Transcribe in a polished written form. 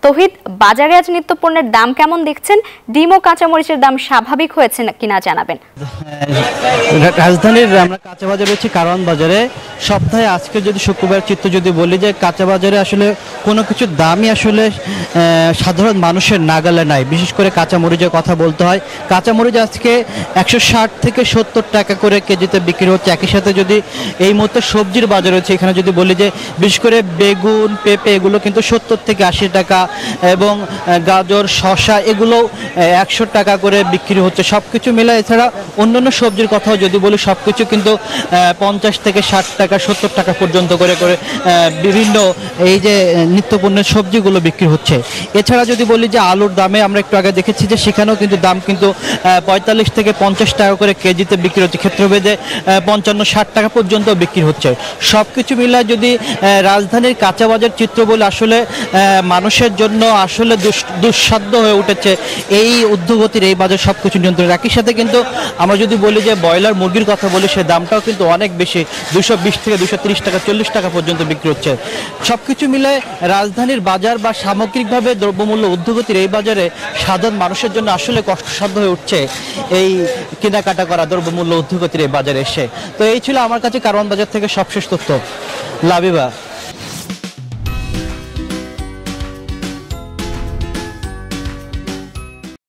তৌহিদ, বাজারে আজ নিত্য পণ্যের দাম কেমন দেখছেন? ডিম ও কাঁচামরিচের দাম স্বাভাবিক হয়েছে কিনা জানাবেন। রাজধানীর আমরা কাঁচা বাজারে রয়েছি কারওয়ান বাজারে। সপ্তাহে আজকে যদি শুক্রবার চিত্র যদি বলি যে কাঁচা বাজারে আসলে কোনো কিছুর দামই আসলে সাধারণ মানুষের নাগালে নাই। বিশেষ করে কাঁচামরিচের কথা বলতে হয়। কাঁচামরিচ আজকে 160 থেকে 70 টাকা করে কেজিতে বিক্রি হচ্ছে। একই সাথে যদি এই মুহূর্তে সবজির বাজার রয়েছে, এখানে যদি বলি যে বিশেষ করে বেগুন, পেঁপে এগুলো কিন্তু 70 থেকে 80 টাকা এবং গাজর, শসা এগুলো 100 টাকা করে বিক্রি হচ্ছে। সব কিছু মিলে এছাড়া অন্যান্য সবজির কথাও যদি বলি সব কিছু কিন্তু 50 থেকে 60 টাকা 70 টাকা পর্যন্ত করে বিভিন্ন এই যে নিত্যপণ্যের সবজিগুলো বিক্রি হচ্ছে। এছাড়া যদি বলি যে আলুর দামে আমরা একটু আগে দেখেছি যে সেখানেও কিন্তু দাম কিন্তু 45 থেকে 50 টাকা করে কেজিতে বিক্রি হচ্ছে। ক্ষেত্রভেদে 55-60 টাকা পর্যন্ত বিক্রি হচ্ছে। সব কিছু মিলে যদি রাজধানীর কাঁচা বাজার চিত্র বলে আসলে মানুষের জন্য আসলে দুঃসাধ্য হয়ে উঠেছে এই ঊর্ধ্বগতির এই বাজার সব কিছু নিয়ন্ত্রণ। একই সাথে কিন্তু আমরা যদি বলি যে ব্রয়লার মুরগির কথা বলি, সে দামটাও কিন্তু অনেক বেশি, 220 থেকে 230 টাকা 40 টাকা পর্যন্ত বিক্রি হচ্ছে। সব কিছু মিলে রাজধানীর বাজার বা সামগ্রিকভাবে দ্রব্যমূল্য ঊর্ধ্বগতির এই বাজারে সাধারণ মানুষের জন্য আসলে কষ্টসাধ্য হয়ে উঠছে এই কেনাকাটা করা দ্রব্যমূল্য ঊর্ধ্বগতির এই বাজারে এসে। তো এই ছিল আমার কাছে কারওয়ান বাজার থেকে সবশেষ তথ্য। লাবিবা।